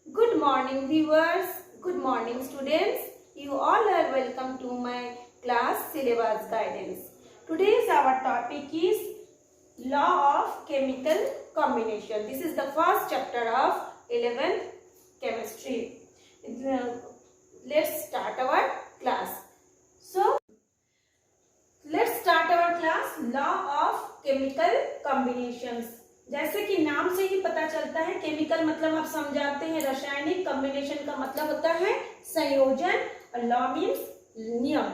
Good morning viewers, good morning students. You all are welcome to my class syllabus guidance. Today's our topic is law of chemical combination. This is the first chapter of 11th chemistry. Let's start our class. So, let's start our class law of chemical combinations. जैसे कि नाम से ही पता चलता है, chemical मतलब आप समझाते हैं रासायनिक, कॉम्बिनेशन का मतलब होता है संयोजन और लॉ मीन्स नियम।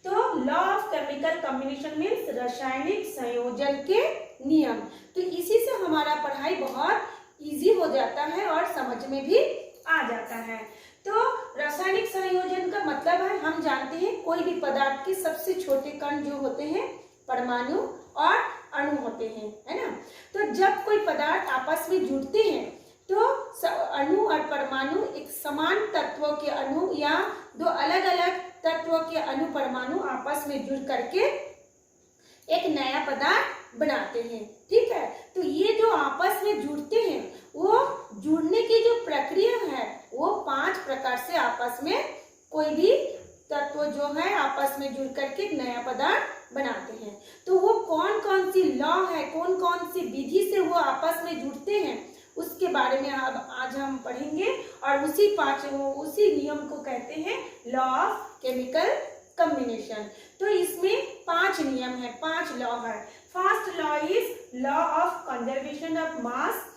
तो law of chemical combination means रासायनिक संयोजन के नियम। तो इसी से हमारा पढ़ाई बहुत इजी हो जाता है और समझ में भी आ जाता है। तो रासायनिक संयोजन का मतलब है, हम जानते हैं कोई भी पदार्थ के सबसे छोटे कण जो होते हैं परमाणु और अणु होते हैं, है ना। तो जब कोई पदार्थ आपस में जुड़ते हैं तो अणु और परमाणु एक समान तत्वों के अणु या दो अलग अलग तत्वों के अणु परमाणु आपस में जुड़ करके एक नया पदार्थ बनाते हैं। ठीक है, तो ये जो आपस में जुड़ते हैं वो जुड़ने की जो प्रक्रिया है वो 5 प्रकार से आपस में कोई भी तत्व जो है आपस में जुड़ करके एक नया पदार्थ बनाते हैं। तो वो कौन कौन सी लॉ है, कौन कौन सी विधि से वो आपस में जुड़ते हैं उसके बारे में अब आज हम पढ़ेंगे। और उसी नियम को कहते हैं लॉ ऑफ केमिकल कॉम्बिनेशन। तो इसमें 5 नियम है, 5 लॉ है। First law is law of conservation of mass.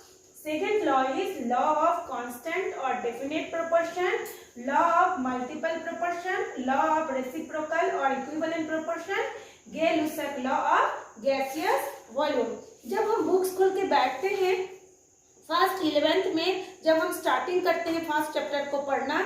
Second law is law of constant और definite proportion, law of multiple proportion, law of reciprocal और equivalent proportion, Gay Lussac law of gaseous volume. जब हम books खोल के बैठते हैं first 11th में, जब हम स्टार्टिंग करते हैं फर्स्ट चैप्टर को पढ़ना,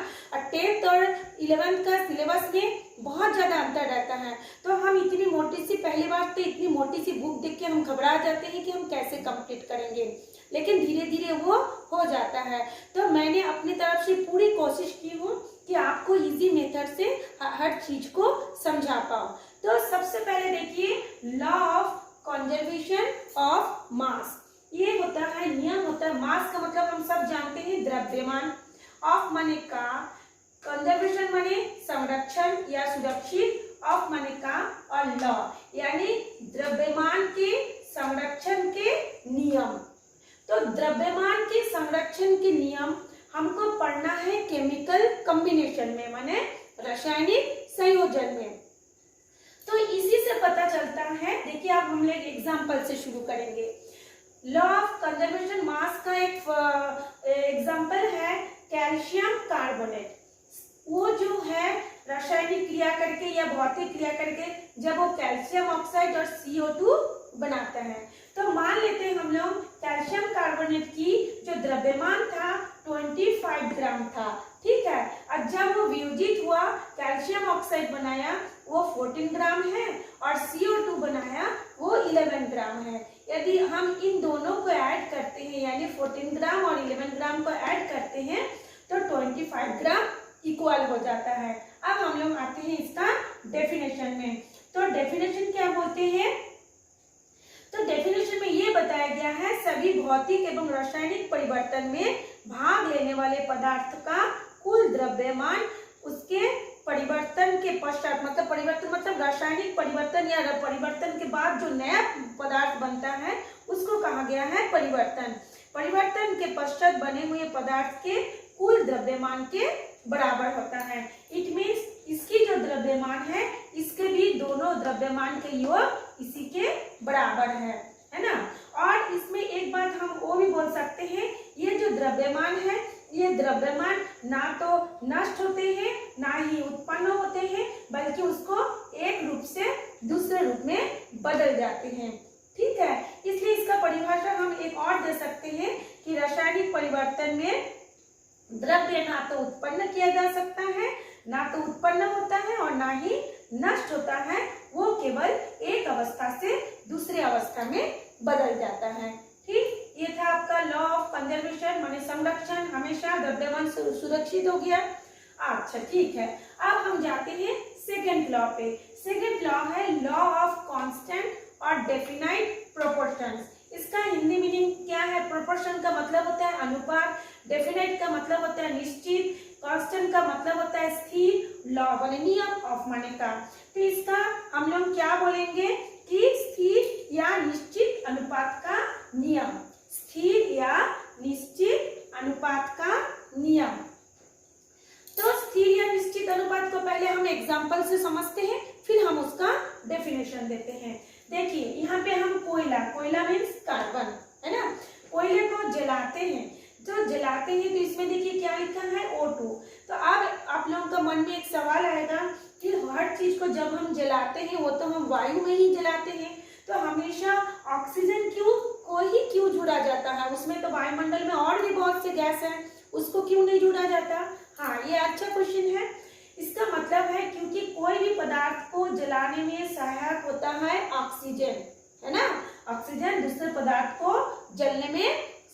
10th और 11th का सिलेबस में बहुत ज्यादा अंतर रहता है। तो हम इतनी मोटी सी, पहली बार तो इतनी मोटी सी बुक देख के हम घबरा जाते हैं कि हम कैसे कंप्लीट करेंगे, लेकिन धीरे धीरे वो हो जाता है। तो मैंने अपनी तरफ से पूरी कोशिश की हूँ कि आपको इजी मेथड से हर चीज को समझा पाऊँ। तो सबसे पहले देखिए लॉ ऑफ कंजर्वेशन ऑफ मास। ये होता है, नियम होता है, मास का मतलब हम सब जानते हैं द्रव्यमान, ऑफ माने का, कंजर्वेशन माने संरक्षण या सुरक्षित, ऑफ माने का और लॉ यानी द्रव्यमान के संरक्षण के नियम। तो द्रव्यमान के संरक्षण के नियम हमको पढ़ना है केमिकल कॉम्बिनेशन में, माने रासायनिक संयोजन में। तो इसी से पता चलता है। देखिए अब हम लोग एग्जांपल से शुरू करेंगे। लॉ ऑफ कंजर्वेशन मास का एक एग्जांपल है कैल्शियम कार्बोनेट। वो जो है रासायनिक क्रिया करके या भौतिक क्रिया करके जब वो कैल्शियम ऑक्साइड और CO2 बनाता है, तो मान लेते हैं हम लोग कैल्शियम कार्बोनेट की जो द्रव्यमान था 25 ग्राम था। ठीक है, और जब वो वियोजित हुआ, कैल्शियम ऑक्साइड बनाया वो 14 ग्राम है और CO2 बनाया वो 11 ग्राम है। यदि हम इन दोनों को ऐड करते हैं यानी 14 ग्राम और 11 ग्राम को ऐड करते हैं तो 25 ग्राम इक्वल हो जाता है। अब हम लोग आते हैं इसका डेफिनेशन में। तो डेफिनेशन क्या बोलते हैं? तो डेफिनेशन में ये बताया गया है सभी भौतिक एवं रासायनिक परिवर्तन में भाग लेने वाले पदार्थ का कुल द्रव्यमान उसके परिवर्तन के पश्चात, मतलब परिवर्तन मतलब रासायनिक परिवर्तन या परिवर्तन के बाद जो नया पदार्थ बनता है उसको कहा गया है परिवर्तन। परिवर्तन के पश्चात बने हुए पदार्थ के कुल द्रव्यमान के बराबर होता है। इट मीन्स इसकी जो द्रव्यमान है इसके भी दोनों द्रव्यमान के योग इसी के बराबर है ना। और इसमें एक बात हम वो भी बोल सकते हैं, ये जो द्रव्यमान है ये द्रव्यमान ना तो नष्ट होते हैं ना ही उत्पन्न होते हैं, बल्कि उसको एक रूप से दूसरे रूप में बदल जाते हैं। ठीक है, इसलिए इसका परिभाषा हम एक और दे सकते हैं कि रासायनिक परिवर्तन में द्रव्य ना तो उत्पन्न किया जा सकता है, ना तो उत्पन्न होता है और ना ही नष्ट होता है, वो केवल एक अवस्था से दूसरे अवस्था में बदल जाता है। ठीक, ये था आपका लॉ ऑफ कंजर्वेशन माने संरक्षण, हमेशा द्रव्यमान सुरक्षित हो गया। अच्छा ठीक है, अब हम जाते हैं सेकेंड लॉ पे। सेकेंड लॉ है लॉ ऑफ कांस्टेंट और डेफिनाइट प्रोपोर्शंस। इसका हिंदी मीनिंग क्या है? प्रोपोर्शन का मतलब होता है अनुपात, डेफिनेट का मतलब होता है निश्चित, कांस्टेंट का मतलब होता है स्थिर, लॉ माने नियम, ऑफ माने का। तो इसका हम लोग क्या बोलेंगे कि स्थिर या निश्चित अनुपात का नियम, स्थिर या निश्चित अनुपात का नियम। तो स्थिर या निश्चित अनुपात को पहले हम एग्जांपल से समझते हैं, फिर हम उसका डेफिनेशन देते हैं। देखिए यहाँ पे हम कोयला मीन्स कार्बन, है ना, कोयले को जलाते हैं, जो जलाते हैं तो इसमें देखिए क्या लिखा है O2। तो अब आप लोगों का मन में एक सवाल आएगा कि हर चीज को जब हम जलाते हैं वो तो हम वायु में ही जलाते हैं, तो हमेशा ऑक्सीजन को ही क्यों जोड़ा जाता है, उसमें तो वायुमंडल में और भी बहुत से गैस है, उसको क्यों नहीं जोड़ा जाता। हाँ, ये अच्छा क्वेश्चन है। इसका मतलब है क्योंकि कोई भी पदार्थ को जलाने में सहायक होता है ऑक्सीजन, है ना, ऑक्सीजन दूसरे पदार्थ को जलने में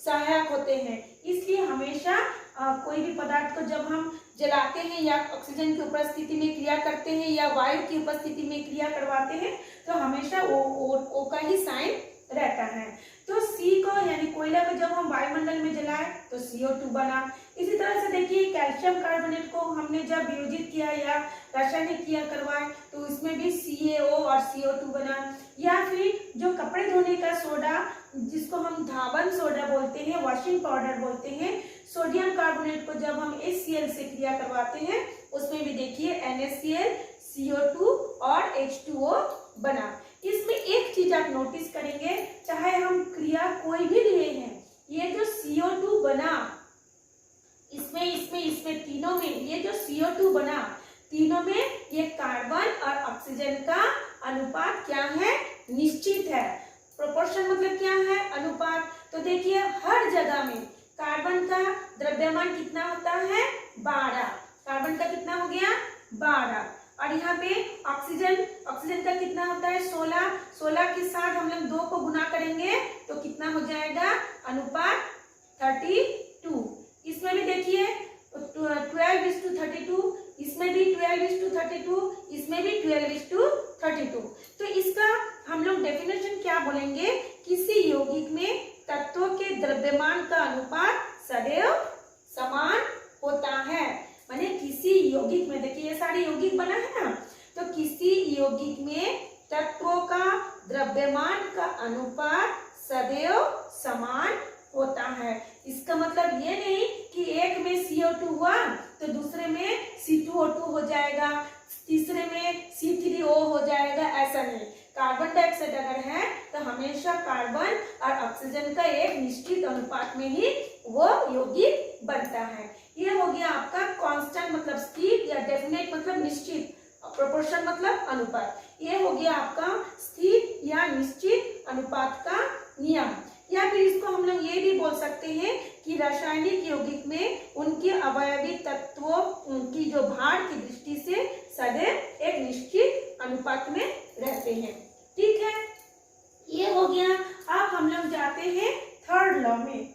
सहायक होते हैं, इसलिए हमेशा कोई भी पदार्थ को जब हम जलाते हैं या ऑक्सीजन की उपस्थिति में क्रिया करते हैं या वायु की उपस्थिति में क्रिया करवाते हैं तो हमेशा ओ का ही साइन रहता है। तो सी को यानी कोयला को जब हम वायुमंडल में जलाए तो CO2 बना। इसी तरह से देखिए कैल्शियम कार्बोनेट को हमने जब वियोजित किया या रासायनिक क्रिया करवाए तो इसमें भी CaO और CO2 बना। या फिर जो कपड़े धोने का सोडा जिसको हम धावन सोडा बोलते हैं, वॉशिंग पाउडर बोलते हैं, सोडियम कार्बोनेट को जब हम HCl से क्रिया करवाते हैं उसमें भी देखिए NaCl, CO2 और H2O बना। इसमें एक चीज आप नोटिस करेंगे, चाहे हम क्रिया कोई भी लिए हैं, ये जो CO2 बना इसमें तीनों में ये जो CO2 बना तीनों में ये कार्बन और ऑक्सीजन का अनुपात क्या है, निश्चित है। प्रोपोर्शन मतलब क्या है, अनुपात। तो देखिए हर जगह में कार्बन का द्रव्यमान कितना होता है, 12। कार्बन का कितना हो गया, 12। और यहाँ पे ऑक्सीजन का कितना होता है, 16 के साथ हम लोग 2 को गुना करेंगे तो कितना हो जाएगा, अनुपात 32। इसमें भी देखिए 12:32, इसमें भी 12:32, इसमें भी 12:32। तो इसका हम लोग डेफिनेशन क्या बोलेंगे, किसी यौगिक में तत्वों के द्रव्यमान का अनुपात सदैव समान होता है। माने किसी यौगिक में, देखिए ये सारे यौगिक बना है ना, तो किसी यौगिक में तत्वों का द्रव्यमान का अनुपात सदैव समान होता है। इसका मतलब ये नहीं कि एक में CO2 हुआ तो दूसरे में C2O2 हो जाएगा, तीसरे में C3O हो जाएगा, ऐसा नहीं। कार्बन डाइऑक्साइड अगर है तो हमेशा कार्बन और ऑक्सीजन का एक निश्चित अनुपात में ही वो यौगिक बनता है। ये हो गया आपका कांस्टेंट मतलब स्थिर या डेफिनेट मतलब निश्चित, प्रोपोर्शन मतलब अनुपात। ये हो गया आपका स्थिर या निश्चित अनुपात का नियम। या फिर इसको हम लोग ये भी बोल सकते हैं कि रासायनिक यौगिक में उनके अवयवी तत्वों की जो भार की दृष्टि से सदैव एक निश्चित अनुपात में रहते हैं। ठीक है, ये हो गया। अब हम लोग जाते हैं थर्ड लॉ में।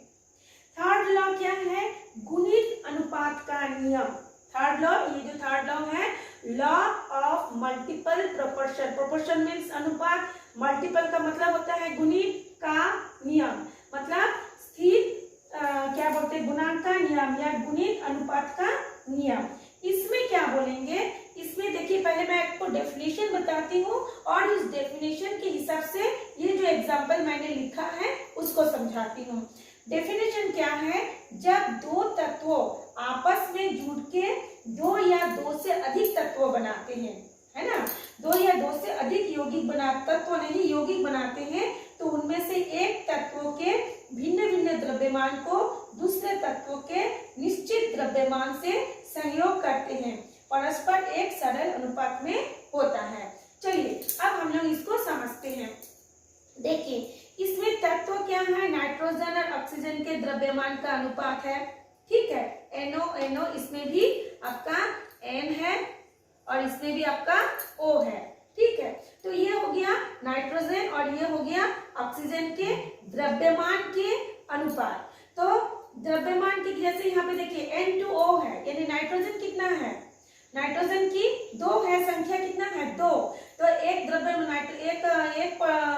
थर्ड लॉ क्या है, गुणित अनुपात का नियम। थर्ड लॉ, ये जो थर्ड लॉ है, law of multiple proportion. Proportion means अनुपात, मल्टीपल का मतलब होता है गुणित का नियम, मतलब स्थिर क्या बोलते हैं, गुणांक का नियम या गुणित अनुपात का नियम। इसमें क्या बोलेंगे, इसमें देखिए पहले मैं आपको डेफिनेशन बताती हूँ और इस डेफिनेशन के हिसाब से ये जो एग्जाम्पल मैंने लिखा है उसको समझाती हूँ। डेफिनेशन क्या है, जब दो तत्वों आपस में जुड़ के 2 या 2 से अधिक तत्व बनाते हैं, है ना, 2 या 2 से अधिक यौगिक तत्व नहीं यौगिक बनाते हैं, तो उनमें से एक तत्व के भिन्न भिन्न द्रव्यमान को दूसरे तत्व के निश्चित द्रव्यमान से संयोग करते हैं, परस्पर एक सरल अनुपात में होता है। चलिए अब हम लोग इसको समझते हैं। देखिए इसमें तत्व क्या है, नाइट्रोजन और ऑक्सीजन के द्रव्यमान का अनुपात है। ठीक है, NO इसमें भी आपका N है और इसमें भी आपका O है। ठीक है, तो ये हो गया नाइट्रोजन और ये हो गया ऑक्सीजन के द्रव्यमान के अनुपात। तो द्रव्यमान की जैसे यहाँ पे देखिए N2O है, यानी नाइट्रोजन कितना है, नाइट्रोजन की 2 है, संख्या कितना है 2। तो एक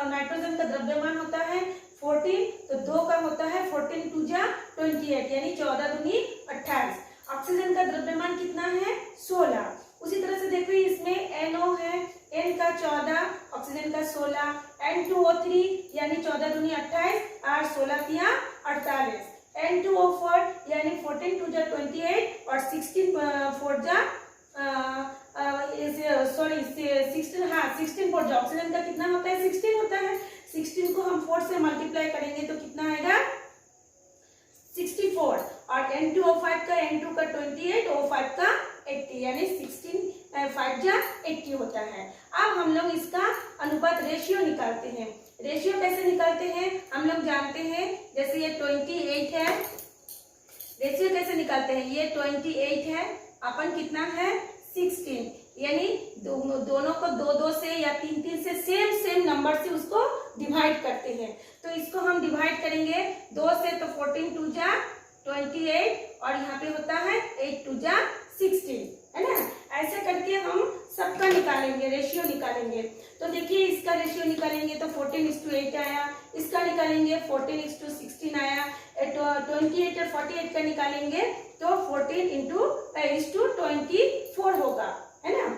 नाइट्रोजन का द्रव्यमान होता है 14, तो 2 का होता है 14 2 जा 28 यानी 14 दूनी 28। ऑक्सीजन का द्रव्यमान कितना है 16। उसी तरह से देखो इसमें NO है, N का 14, ऑक्सीजन का 16, N2O3 यानी 14 दूनी 28 और 16 तिया 48, N2O4 यानी 14 टू जा 28 और 16 4 जा 16 4 जा ऑक्सीजन का कितना होता है 16 होता है। 16 को हम 4 से मल्टीप्लाई करेंगे तो कितना आएगा 64 और N2O5 का N2 का 28, O5 का 80 यानी 16 5 जा 80 होता है। अब हम लोग इसका अनुपात रेशियो निकालते हैं। रेशियो कैसे निकालते हैं हम लोग जानते हैं, जैसे ये 28 है, रेशियो कैसे निकालते हैं, ये 28 है, अपन कितना है 16, यानी दोनों को 2 से या 3 से सेम नंबर से उसको डिवाइड करते हैं। तो इसको हम डिवाइड करेंगे 2 से तो 14 टू जा 28 और यहाँ पे होता है 8 टू जा 16, है ना। ऐसे करके हम सबका निकालेंगे, रेशियो निकालेंगे। तो देखिए इसका रेशियो निकालेंगे तो 14:8 आया, इसका निकालेंगे 14:16 आया, 28 और 48 का निकालेंगे तो 14:24 होगा, है ना।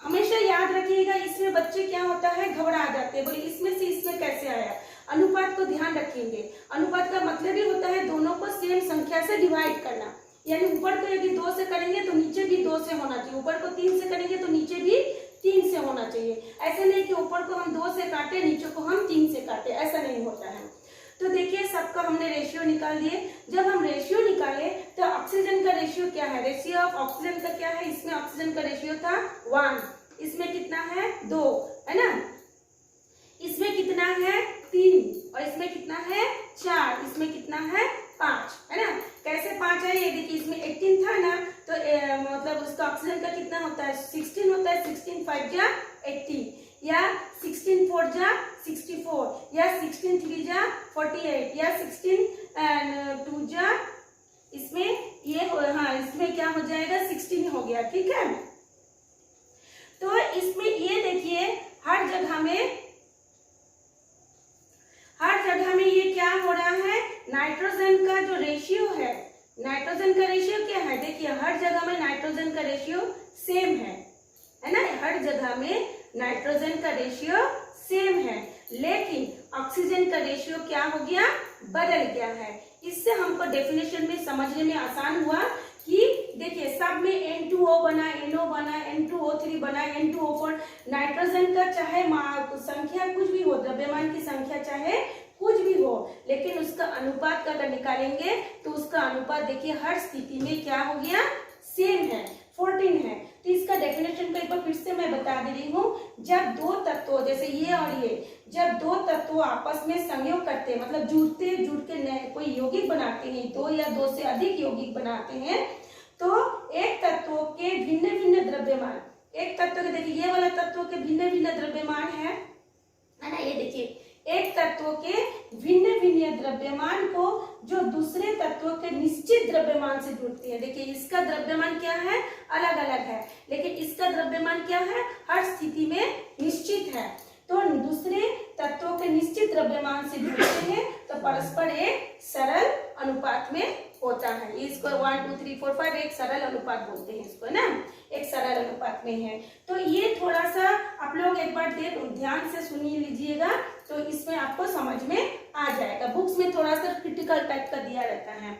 हमेशा याद रखिएगा, इसमें बच्चे क्या होता है घबरा जाते हैं, बोले इसमें से इसमें कैसे आया। अनुपात को ध्यान रखेंगे। अनुपात का मतलब ही होता है दोनों को सेम संख्या से डिवाइड करना, यानी ऊपर को यदि 2 से करेंगे तो नीचे भी 2 से होना चाहिए, ऊपर को 3 से करेंगे तो नीचे भी 3 से होना चाहिए। ऐसे नहीं कि ऊपर को हम 2 से काटे नीचे को हम 3 से काटे, ऐसा नहीं होता है। तो देखिए सबका हमने रेशियो निकाल दिए। जब हम रेशियो निकाले तो ऑक्सीजन का रेशियो क्या है, रेशियो ऑफ ऑक्सीजन का क्या है, इसमें ऑक्सीजन का रेशियो था 1, इसमें कितना है 2, है ना, इसमें कितना है 3 और इसमें कितना है 4, इसमें कितना है 5, है ना। कैसे 5 है ये देखिए, इसमें 18 था ना तो मतलब उसका ऑक्सीजन का कितना होता है 16 होता है, 16 5 जा 80 या 16 4 जा 64 या 16 3 जा 48 या 16 2 जा इसमें ये हाँ इसमें क्या हो जाएगा 16 हो गया, ठीक है। तो इसमें ये देखिए हर जगह में ये क्या हो रहा है, नाइट्रोजन का जो रेशियो है, नाइट्रोजन का रेशियो क्या है, देखिए हर जगह में नाइट्रोजन का रेशियो सेम है ना, हर जगह में नाइट्रोजन का रेशियो सेम है, लेकिन ऑक्सीजन का रेशियो क्या हो गया, बदल गया है। इससे हमको डेफिनेशन में समझने में आसान हुआ कि देखिए सब में N2O बना, NO बना, N2O3 बना, N2O4, नाइट्रोजन का चाहे संख्या कुछ भी हो, द्रव्यमान की संख्या चाहे कुछ भी हो, लेकिन उसका अनुपात का अगर निकालेंगे तो उसका अनुपात देखिए हर स्थिति में क्या हो गया, सेम है, 14 है। तो इसका डेफिनेशन को एक बार फिर से मैं बता दे रही हूँ। जब दो तत्वों जैसे ये और ये, जब दो तत्वों आपस में संयोग करते हैं, मतलब जुट के कोई यौगिक बनाते हैं, 2 या 2 से अधिक यौगिक बनाते हैं, तो एक तत्व के भिन्न भिन्न द्रव्यमान, एक तत्व के देखिए ये वाला तत्व के भिन्न भिन्न द्रव्यमान है ना, ये देखिए एक तत्व के भिन्न भिन्न द्रव्यमान को जो दूसरे तत्व के निश्चित द्रव्यमान से जुड़ती है। देखिए इसका द्रव्यमान क्या है, अलग अलग है, लेकिन इसका द्रव्यमान क्या है, हर स्थिति में निश्चित है। तो दूसरे तत्वों के निश्चित द्रव्यमान से जुड़ते हैं तो परस्पर एक सरल अनुपात में होता है। इसको 1 2 3 4 5 एक सरल अनुपात बोलते हैं इसको ना, एक सरल अनुपात में है। तो ये थोड़ा सा आप लोग एक बार ध्यान से सुनिए लीजिएगा, तो इसमें आपको समझ में आ जाएगा। बुक्स में थोड़ा सा क्रिटिकल टाइप का दिया रहता है।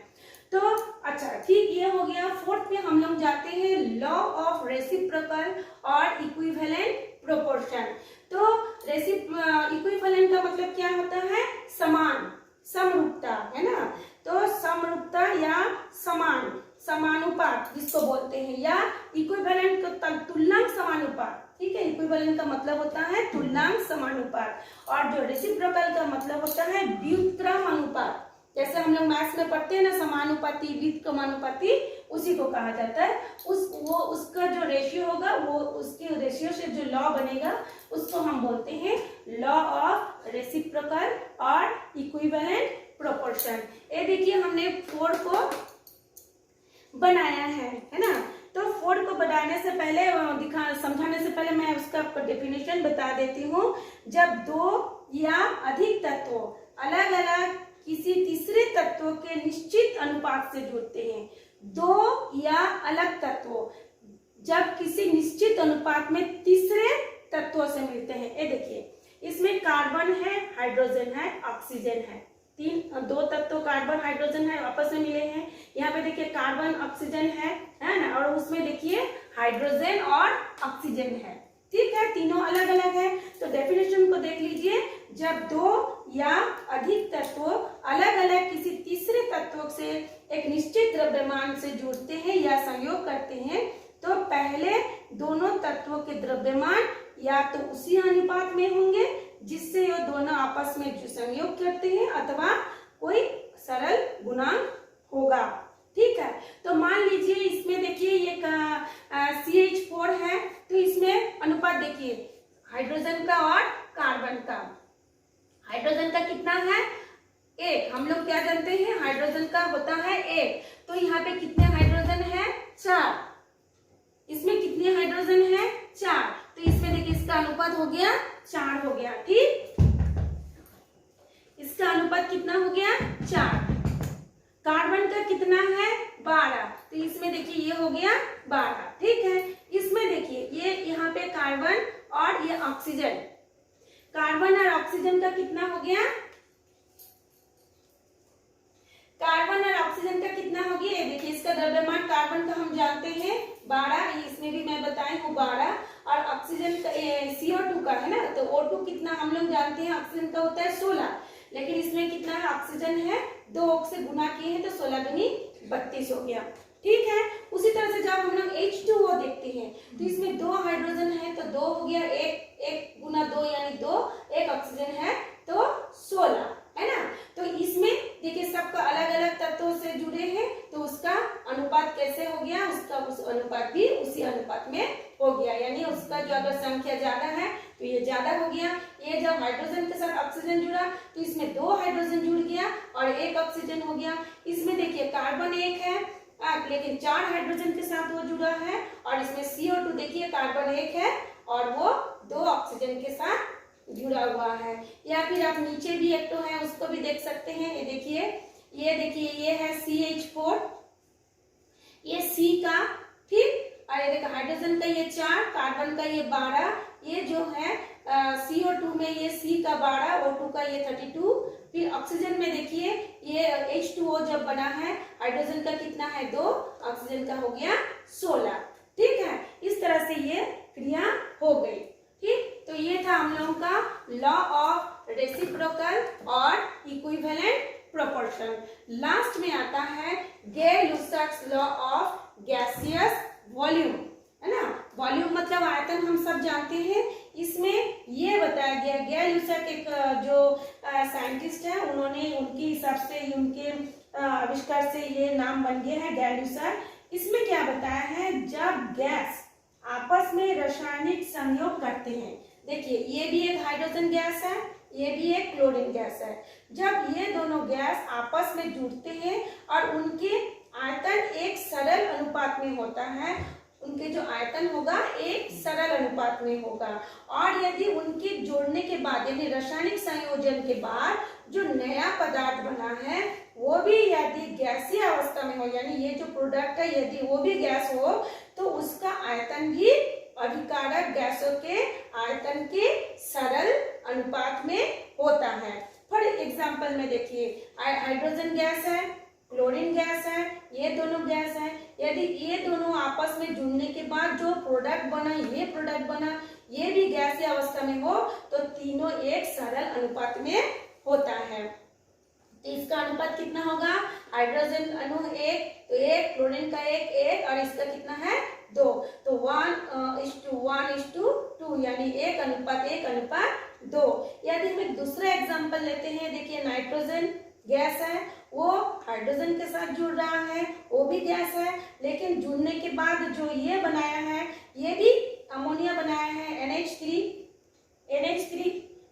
तो अच्छा ठीक, ये हो गया। फोर्थ में हम लोग जाते हैं लॉ ऑफ रेसिप्रोकल और इक्विवेलेंट प्रोपोर्शन। तो इक्विवेलेंट का मतलब क्या होता है, समान, समरूपता, है ना। तो समरूपता या समान, समानुपात जिसको बोलते हैं, या इक्विवेलेंट का तुलनांक समानुपात, ठीक है। इक्विवेलेंट का मतलब होता है तुलनांक समानुपात, और जो रेसिप्रोकल का मतलब होता है व्युत्क्रम अनुपात। जैसे हम लोग मैथ्स में पढ़ते हैं ना, समानुपाती, व्युत्क्रमानुपाती, उसी को कहा जाता है। उसका जो रेशियो होगा, वो उसके रेशियो से जो लॉ बनेगा उसको हम बोलते हैं लॉ ऑफ रेसिप्रोकल और इक्विवेलेंट प्रोपोर्शन। ये देखिए हमने 4 को बनाया है ना। तो 4 को बनाने से पहले समझाने से पहले मैं उसका डेफिनेशन बता देती हूँ। जब 2 या अधिक तत्वों अलग अलग किसी तीसरे तत्व के निश्चित अनुपात से जुड़ते हैं। दो या अलग तत्वों जब किसी निश्चित अनुपात में तीसरे तत्वों से मिलते हैं, ये देखिए इसमें कार्बन है, हाइड्रोजन है, ऑक्सीजन है, दो तत्व कार्बन हाइड्रोजन है आपस में मिले हैं। यहाँ पे देखिए कार्बन ऑक्सीजन है ना, और उसमें देखिए हाइड्रोजन और ऑक्सीजन है। ठीक है, तीनों अलग अलग है। तो डेफिनेशन को देख लीजिए, जब दो या अधिक तत्व अलग अलग किसी तीसरे तत्व से एक निश्चित द्रव्यमान से जुड़ते हैं या संयोग करते हैं, तो पहले दोनों तत्वों के द्रव्यमान या तो उसी अनुपात में होंगे जिससे ये दोनों आपस में जो संयोग करते हैं, अथवा कोई सरल गुणांक होगा। ठीक है, तो मान लीजिए इसमें देखिए ये CH4 है, तो इसमें अनुपात देखिए हाइड्रोजन का और कार्बन का। हाइड्रोजन का कितना है? 1। हम लोग क्या जानते हैं, हाइड्रोजन का होता है 1। तो यहाँ पे कितने हाइड्रोजन है? 4। इसमें कितने हाइड्रोजन है? 4। तो इसमें देखिए इसका अनुपात हो गया 4 हो गया। ठीक, इसका अनुपात कितना हो गया? 4। कार्बन का कितना है? 12। तो इसमें देखिए ये हो गया 12। ठीक है, इसमें देखिए ये यहाँ पे कार्बन और ये ऑक्सीजन, कार्बन और ऑक्सीजन का कितना हो गया? कार्बन और ऑक्सीजन का कितना हो गया? ये देखिए इसका द्रव्यमान कार्बन का हम जानते हैं 12, इसमें भी मैं बताई हूँ 12, और ऑक्सीजन का CO2 का है ना, तो O2 कितना हम लोग जानते हैं, ऑक्सीजन का होता है 16, लेकिन इसमें कितना है? ऑक्सीजन है 2 से गुना किए हैं तो 16 दूनी 32 हो गया। ठीक है, उसी तरह से जब हम लोग H2O देखते हैं तो इसमें 2 हाइड्रोजन है तो 2 हो गया, 1 गुना 2 यानी 2, 1 ऑक्सीजन है तो 16 है ना। तो इसमें देखिए सबका अलग अलग तत्वों से जुड़े हैं, तो उसका अनुपात कैसे हो गया? उसका उस अनुपात भी उसी अनुपात में हो गया, यानी उसका जो अगर संख्या ज्यादा है तो ये ज्यादा हो गया। ये जब हाइड्रोजन के साथ ऑक्सीजन जुड़ा तो इसमें 2 हाइड्रोजन जुड़ गया और 1 ऑक्सीजन हो गया। इसमें देखिए कार्बन 1 है लेकिन 4 हाइड्रोजन के साथ वो जुड़ा है, और इसमें CO2 देखिए कार्बन 1 है और वो 2 ऑक्सीजन के साथ जुड़ा हुआ है। या फिर आप नीचे भी एक तो है उसको भी देख सकते हैं। ये देखिए ये है CH4, ये C का, ठीक, और ये देखो हाइड्रोजन का ये 4, कार्बन का ये 12, ये जो है CO2 में ये C का 12, O2 का ये 32, फिर ऑक्सीजन में देखिए ये H2O जब बना है, हाइड्रोजन का कितना है 2, ऑक्सीजन का हो गया 16। ठीक है, इस तरह से ये क्रिया हो गई। ठीक, तो ये था हम लोगों का लॉ ऑफ रेसिप्रोकल और इक्विवेलेंट प्रोपोर्शन। लास्ट में आता है गैर-लुसाक्स लॉ ऑफ गैसियस वॉल्यूम, है ना। वॉल्यूम मतलब आयतन हम सब जानते हैं। इसमें ये बताया गया, गैर-लुसाक एक जो साइंटिस्ट है, उन्होंने उनके हिसाब से उनके आविष्कार से ये नाम बन गया है गैर-लुसाक। इसमें क्या बताया है, जब गैस आपस में रासायनिक संयोग करते हैं, देखिए ये भी एक हाइड्रोजन गैस है, ये भी एक क्लोरीन गैस है, जब ये दोनों गैस आपस में जुड़ते हैं और उनके आयतन एक सरल अनुपात में होता है, उनके जो आयतन होगा एक सरल अनुपात में होगा, और यदि उनके जोड़ने के बाद यानी रासायनिक संयोजन के बाद जो नया पदार्थ बना है वो भी यदि गैसीय अवस्था में हो, यानी ये जो प्रोडक्ट है यदि वो भी गैस हो, तो उसका आयतन भी अभिकारक गैसों के आयतन के सरल अनुपात में होता है। फॉर एग्जाम्पल में देखिए हाइड्रोजन गैस है, क्लोरीन गैस है, ये दोनों गैस है, यदि ये दोनों आपस में जुड़ने के बाद जो प्रोडक्ट बना, ये प्रोडक्ट बना, ये भी गैसीय अवस्था में हो, तो तीनों एक सरल अनुपात में होता है। तो इसका अनुपात कितना होगा, हाइड्रोजन अणु 1 तो 1, क्लोरीन का 1 और इसका कितना है 2, तो 1:1:2 यानी 1:1:2। यदि हम एक दूसरा एग्जांपल लेते हैं, देखिए नाइट्रोजन गैस है, वो हाइड्रोजन के साथ जुड़ रहा है, वो भी गैस है, लेकिन जुड़ने के बाद जो ये बनाया है, ये भी अमोनिया बनाया है, NH3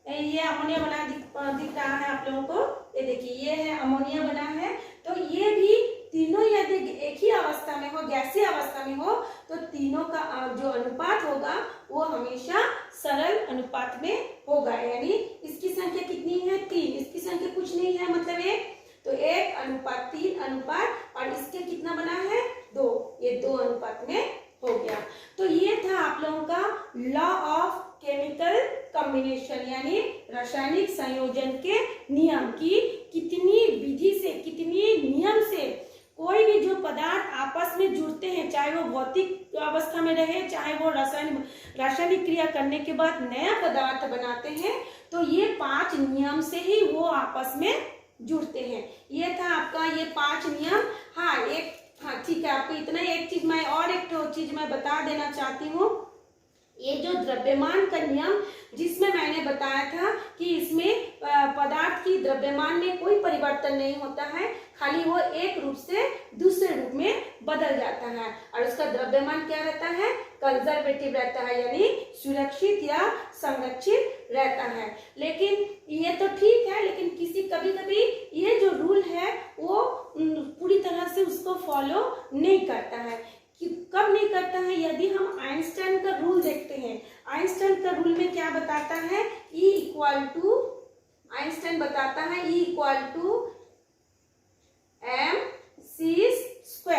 ये अमोनिया बना दिख रहा है आप लोगों को। ये देखिए ये है अमोनिया बना है, तो ये भी तीनों यदि एक ही अवस्था में हो, गैसीय अवस्था में हो, तो तो तीनों का जो अनुपात होगा वो हमेशा सरल अनुपात में होगा। यानी इसकी संख्या कितनी है 3, इसकी संख्या कुछ नहीं है मतलब 1, तो 1:3 अनुपात और इसके कितना बना है 2, ये 2 अनुपात में हो गया। तो ये था आप लोगों का लॉ ऑफ केमिकल कॉम्बिनेशन यानी रासायनिक संयोजन के नियम की कितनी विधि से, कितनी नियम से कोई भी जो पदार्थ आपस में जुड़ते हैं, चाहे वो भौतिक अवस्था में रहे, चाहे वो रासायनिक क्रिया करने के बाद नया पदार्थ बनाते हैं, तो ये 5 नियम से ही वो आपस में जुड़ते हैं। ये था आपका ये 5 नियम। हाँ ठीक है, आपको इतना एक चीज मैं और एक चीज मैं बता देना चाहती हूँ। ये जो द्रव्यमान का नियम जिसमें मैंने बताया था कि इसमें पदार्थ की द्रव्यमान में कोई परिवर्तन नहीं होता है, खाली वो एक रूप से दूसरे रूप में बदल जाता है और उसका द्रव्यमान क्या रहता है, कंजर्वेटिव रहता है यानी सुरक्षित या संरक्षित रहता है। लेकिन ये तो ठीक है, लेकिन कभी कभी ये जो रूल है वो पूरी तरह से उसको फॉलो नहीं करता है। कब नहीं करता है, यदि हम आइंस्टाइन का रूल देखते हैं, आइंस्टाइन का रूल में क्या बताता है, आइंस्टाइन बताता है E mc²,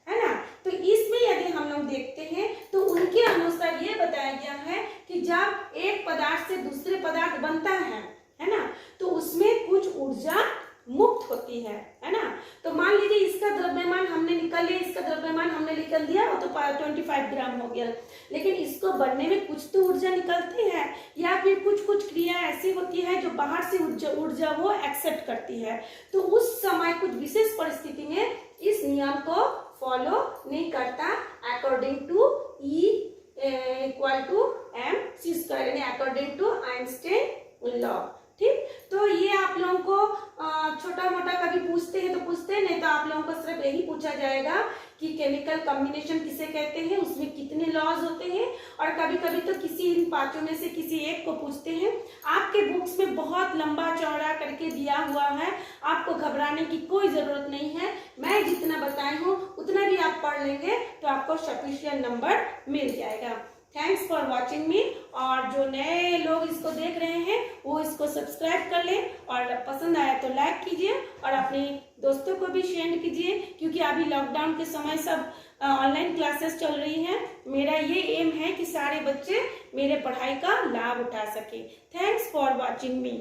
है ना। तो इसमें यदि हम लोग देखते हैं तो उनके अनुसार ये बताया गया है कि जब एक पदार्थ से दूसरे पदार्थ बनता है ना, तो उसमें कुछ ऊर्जा मुक्त होती है ना। तो मान लीजिए इसका द्रव्यमान हमने निकाल लिया, इसका द्रव्यमान हमने निकाल दिया, वो तो 25 ग्राम हो गया, लेकिन इसको बनने में कुछ तो ऊर्जा निकलती है या फिर कुछ क्रिया ऐसी होती है जो बाहर से ऊर्जा वो एक्सेप्ट करती है। तो उस समय कुछ विशेष परिस्थिति में इस नियम को फॉलो नहीं करता अकॉर्डिंग टू E=mc² यानी अकॉर्डिंग टू आइंस्टाइन लॉ। ठीक, तो ये आप लोगों को छोटा मोटा कभी पूछते हैं तो पूछते हैं, नहीं तो आप लोगों को सिर्फ यही पूछा जाएगा कि केमिकल कॉम्बिनेशन किसे कहते हैं, उसमें कितने लॉज होते हैं, और कभी कभी तो किसी इन 5 में से किसी एक को पूछते हैं। आपके बुक्स में बहुत लंबा चौड़ा करके दिया हुआ है, आपको घबराने की कोई जरूरत नहीं है। मैं जितना बताई हूँ उतना भी आप पढ़ लेंगे तो आपको सफिशिएंट नंबर मिल जाएगा। थैंक्स फॉर वॉचिंग मी, और जो नए लोग इसको देख रहे हैं वो इसको सब्सक्राइब कर लें, और पसंद आया तो लाइक कीजिए और अपने दोस्तों को भी शेयर कीजिए, क्योंकि अभी लॉकडाउन के समय सब ऑनलाइन क्लासेस चल रही हैं। मेरा ये एम है कि सारे बच्चे मेरे पढ़ाई का लाभ उठा सके। Thanks for watching me.